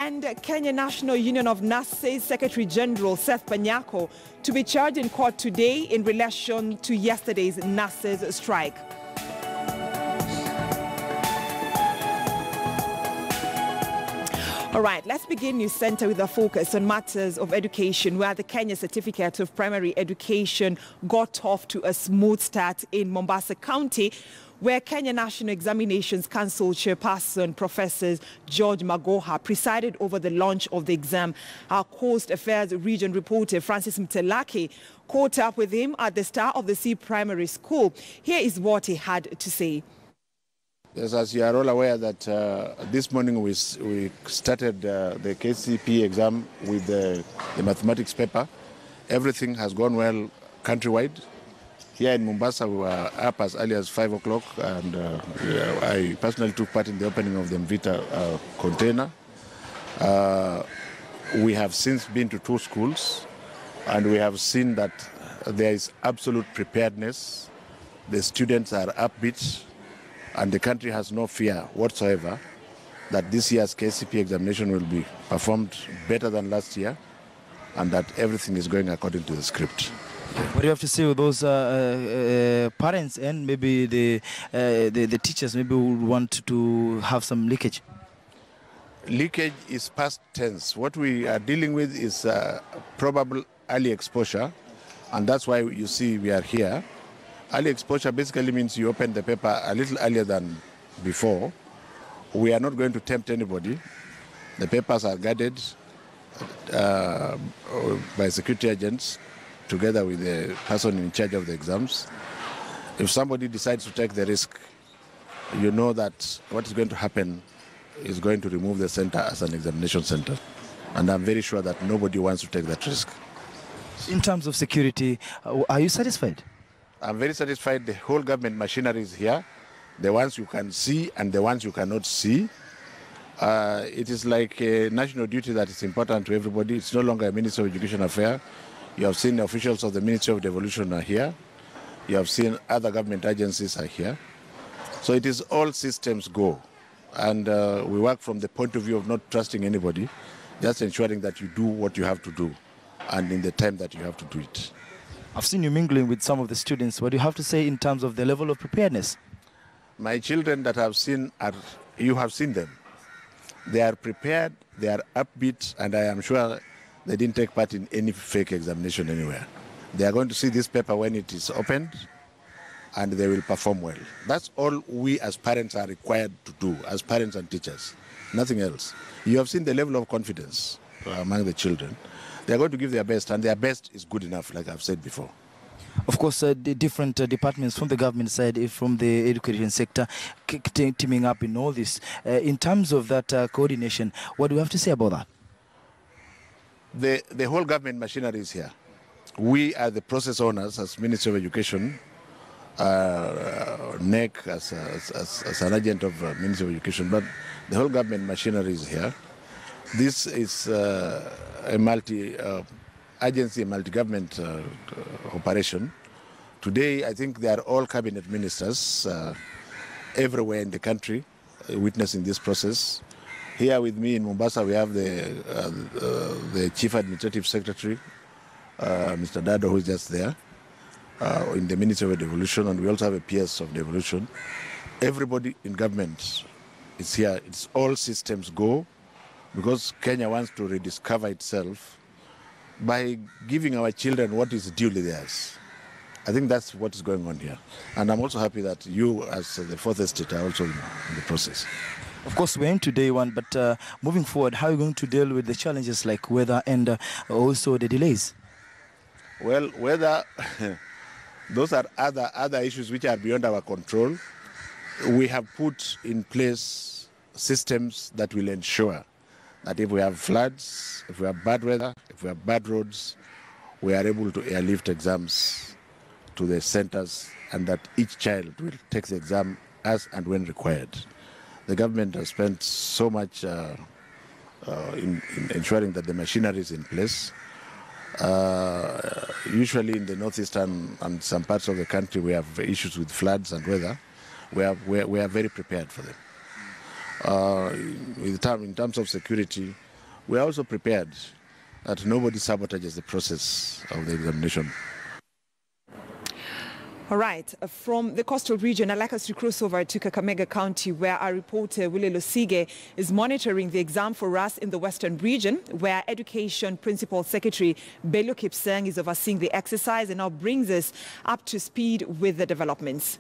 And Kenya National Union of Nurses Secretary General Seth Panyako to be charged in court today in relation to yesterday's nurses strike. All right, let's begin News Center with a focus on matters of education, where the Kenya Certificate of Primary Education got off to a smooth start in Mombasa County, where Kenya National Examinations Council Chairperson Professor George Magoha presided over the launch of the exam. Our Coast Affairs Region reporter Francis Mtelaki caught up with him at the Star of the Sea Primary School. Here is what he had to say. Yes, as you are all aware that this morning we started the KCPE exam with the mathematics paper. Everything has gone well countrywide. Here in Mombasa, we were up as early as 5 o'clock, and I personally took part in the opening of the Mvita container. We have since been to 2 schools, and we have seen that there is absolute preparedness. The students are upbeat, and the country has no fear whatsoever that this year's KCPE examination will be performed better than last year, and that everything is going according to the script. What do you have to say with those parents and maybe the teachers maybe would want to have some leakage? Leakage is past tense. What we are dealing with is probable early exposure, and that's why you see we are here. Early exposure basically means you open the paper a little earlier than before. We are not going to tempt anybody. The papers are guarded by security agents together with the person in charge of the exams. If somebody decides to take the risk, you know that what is going to happen is going to remove the center as an examination center. And I'm very sure that nobody wants to take that risk. In terms of security, are you satisfied? I'm very satisfied. The whole government machinery is here. The ones you can see and the ones you cannot see. It is like a national duty that is important to everybody. It's no longer a Ministry of Education affair. You have seen the officials of the Ministry of Devolution are here. You have seen other government agencies are here. So it is all systems go. And we work from the point of view of not trusting anybody, just ensuring that you do what you have to do and in the time that you have to do it. I've seen you mingling with some of the students. What do you have to say in terms of the level of preparedness? My children that I've seen, you have seen them. They are prepared, they are upbeat, and I am sure they didn't take part in any fake examination anywhere. They are going to see this paper when it is opened, and they will perform well. That's all we as parents are required to do, as parents and teachers, nothing else. You have seen the level of confidence among the children. They are going to give their best, and their best is good enough, like I've said before. Of course, the different departments from the government side, from the education sector, teaming up in all this. In terms of that coordination, what do you have to say about that? The whole government machinery is here. We are the process owners as Ministry of Education, NEC as an agent of Ministry of Education, but the whole government machinery is here. This is a multi-agency, multi-government operation. Today, I think they are all cabinet ministers everywhere in the country witnessing this process. Here with me in Mombasa, we have the Chief Administrative Secretary, Mr. Dado, who is just there, in the Ministry of Devolution, and we also have a PS of Devolution. Everybody in government is here. It's all systems go, because Kenya wants to rediscover itself by giving our children what is duly theirs. I think that's what is going on here. And I'm also happy that you, as the fourth estate, are also in the process. Of course, we're into day one, but moving forward, how are you going to deal with the challenges like weather and also the delays? Well, weather, those are other issues which are beyond our control. We have put in place systems that will ensure that if we have floods, if we have bad weather, if we have bad roads, we are able to airlift exams to the centers, and that each child will take the exam as and when required. The government has spent so much in ensuring that the machinery is in place. Usually in the northeastern and some parts of the country, we have issues with floods and weather. We are very prepared for them. In terms of security, we are also prepared that nobody sabotages the process of the examination. All right, from the coastal region, I'd like us to cross over to Kakamega County, where our reporter Wile Losige is monitoring the exam for us in the western region, where Education Principal Secretary Bello Kipsang is overseeing the exercise and now brings us up to speed with the developments.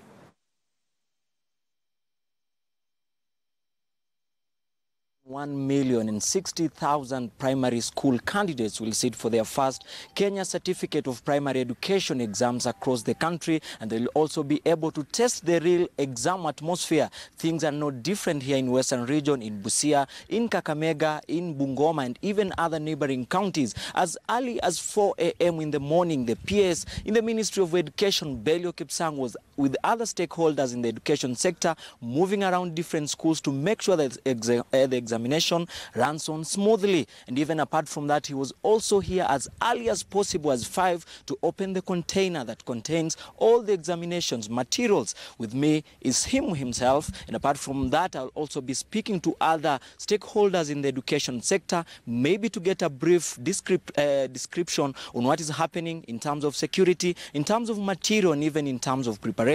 1,060,000 primary school candidates will sit for their first Kenya Certificate of Primary Education exams across the country, and they'll also be able to test the real exam atmosphere. Things are not different here in Western Region, in Busia, in Kakamega, in Bungoma, and even other neighboring counties. As early as 4 a.m. in the morning, the PS in the Ministry of Education, Bello Kipsang, was with other stakeholders in the education sector, moving around different schools to make sure that the examination runs on smoothly. And even apart from that, he was also here as early as possible, as 5, to open the container that contains all the examinations materials. With me is him himself, and apart from that, I'll also be speaking to other stakeholders in the education sector, maybe to get a brief description on what is happening in terms of security, in terms of material, and even in terms of preparation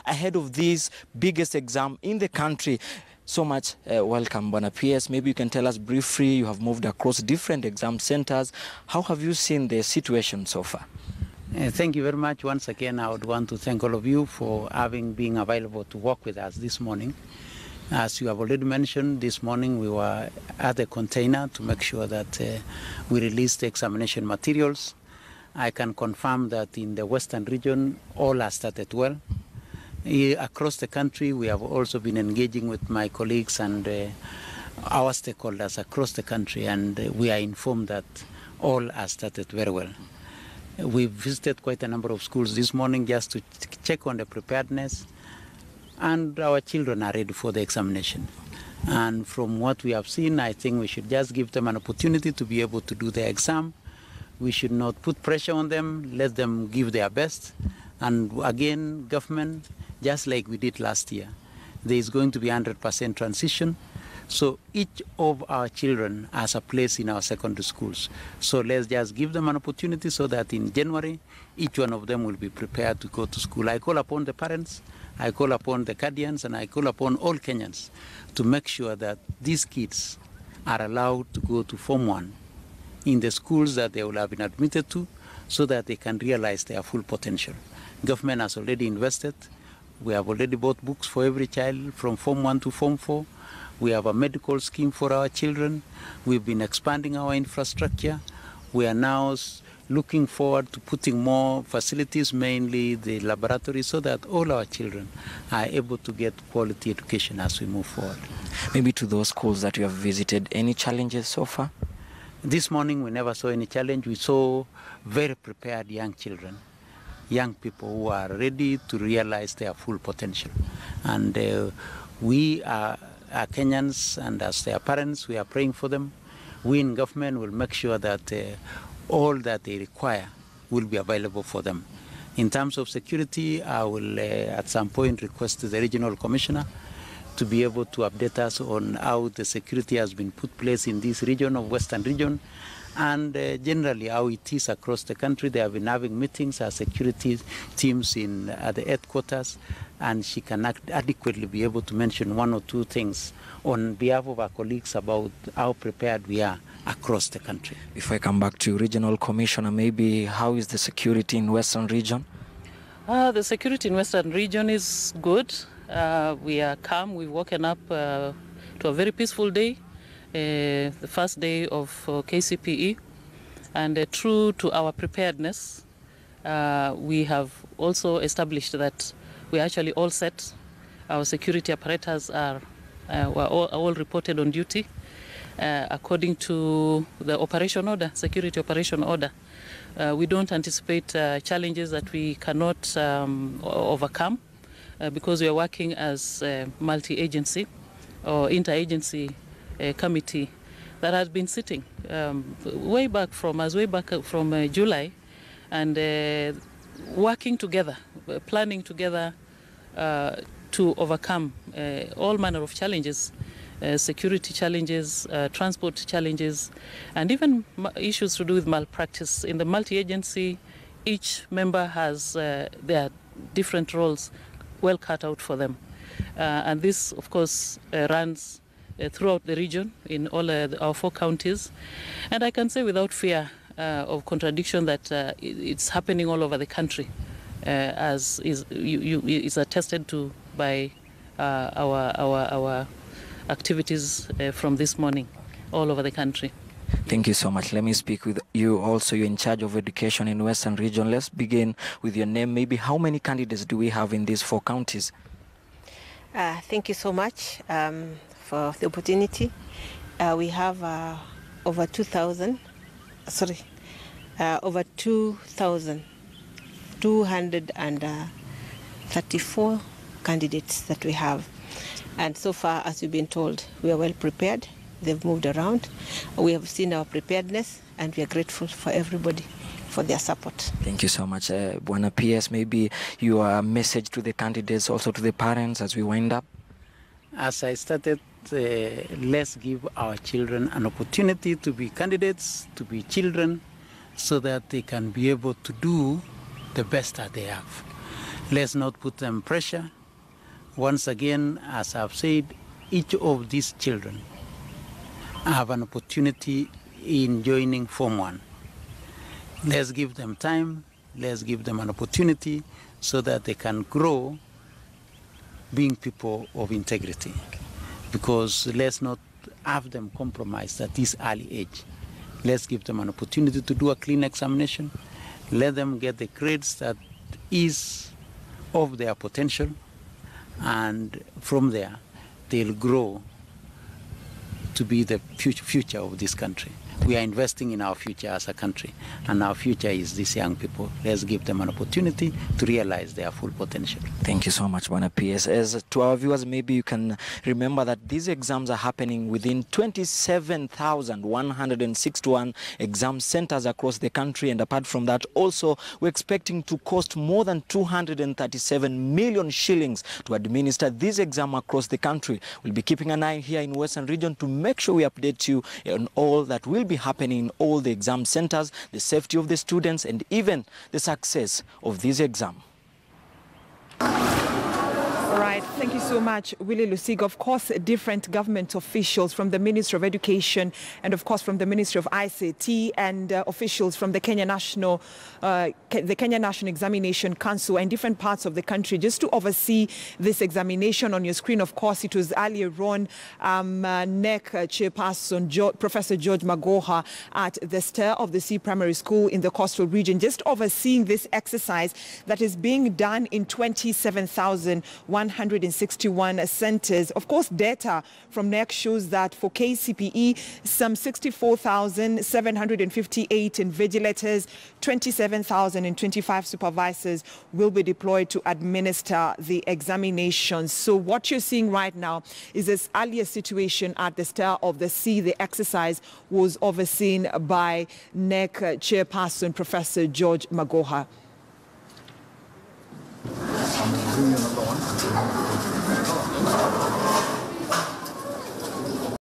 ahead of this biggest exam in the country. So much welcome, Bwana PS. Maybe you can tell us briefly, you have moved across different exam centers. How have you seen the situation so far? Thank you very much. Once again, I would want to thank all of you for being available to work with us this morning. As you have already mentioned, this morning we were at the container to make sure that we released the examination materials. I can confirm that in the Western region, all has started well. Across the country, we have also been engaging with my colleagues and our stakeholders across the country, and we are informed that all has started very well. We visited quite a number of schools this morning just to check on the preparedness, and our children are ready for the examination. And from what we have seen, I think we should just give them an opportunity to be able to do the exam. We should not put pressure on them, let them give their best. And again, government, just like we did last year, there is going to be 100% transition. So each of our children has a place in our secondary schools. So let's just give them an opportunity so that in January, each one of them will be prepared to go to school. I call upon the parents, I call upon the guardians, and I call upon all Kenyans to make sure that these kids are allowed to go to Form 1 in the schools that they will have been admitted to, so that they can realize their full potential. Government has already invested. We have already bought books for every child from Form 1 to Form 4. We have a medical scheme for our children. We've been expanding our infrastructure. We are now looking forward to putting more facilities, mainly the laboratory, so that all our children are able to get quality education as we move forward. Maybe to those schools that you have visited, any challenges so far? This morning we never saw any challenge. We saw very prepared young children, young people who are ready to realize their full potential. And we are Kenyans, and as their parents, we are praying for them. We in government will make sure that all that they require will be available for them. In terms of security, I will at some point request the regional commissioner to be able to update us on how the security has been put place in this region of Western region, and generally how it is across the country. They have been having meetings as security teams at the headquarters, and she can adequately be able to mention one or two things on behalf of our colleagues about how prepared we are across the country. If I come back to Regional Commissioner, maybe how is the security in Western region? The security in Western region is good. We are calm. We've woken up to a very peaceful day, the first day of KCPE, and true to our preparedness, we have also established that we are actually all set. Our security apparatus were all reported on duty according to the operation order, security operation order. We don't anticipate challenges that we cannot overcome. Because we are working as a multi-agency or inter-agency committee that has been sitting way back from July, and working together, planning together to overcome all manner of challenges security challenges, transport challenges, and even issues to do with malpractice. In the multi-agency, each member has their different roles well cut out for them. And this, of course, runs throughout the region in all our 4 counties. And I can say without fear of contradiction that it's happening all over the country, as is attested to by our activities from this morning all over the country. Thank you so much. Let me speak with you also. You're in charge of education in Western Region. Let's begin with your name. Maybe how many candidates do we have in these 4 counties? Thank you so much for the opportunity. We have over 2,234 candidates that we have. And so far, as we've been told, we are well prepared. They've moved around. We have seen our preparedness, and we are grateful for everybody for their support. Thank you so much. Bwana PS, maybe your message to the candidates, also to the parents as we wind up? As I started, let's give our children an opportunity to be candidates, to be children, so that they can be able to do the best that they have. Let's not put them pressure. Once again, as I've said, each of these children have an opportunity in joining Form 1. Let's give them time, let's give them an opportunity so that they can grow being people of integrity. Because let's not have them compromised at this early age. Let's give them an opportunity to do a clean examination. Let them get the grades that is of their potential, and from there they'll grow to be the future of this country. We are investing in our future as a country, and our future is these young people. Let's give them an opportunity to realize their full potential. Thank you so much, Bwana PS. As to our viewers, maybe you can remember that these exams are happening within 27,161 exam centers across the country, and apart from that, also we're expecting to cost more than 237 million shillings to administer this exam across the country. We'll be keeping an eye here in Western Region to make sure we update you on all that will be happening in all the exam centers, the safety of the students, and even the success of this exam. All right, thank you so much, Willie Lusig. Of course, different government officials from the Ministry of Education and, of course, from the Ministry of ICT, and officials from the Kenya National Examination Council and different parts of the country just to oversee this examination. On your screen, of course, it was earlier on NEC Chairperson Professor George Magoha at the Star of the Sea Primary School in the coastal region, just overseeing this exercise that is being done in 27,161 centers. Of course, data from NEC shows that for KCPE, some 64,758 invigilators, 27,025 supervisors will be deployed to administer the examinations. So what you're seeing right now is this earlier situation at the Star of the Sea. The exercise was overseen by NEC Chairperson Professor George Magoha.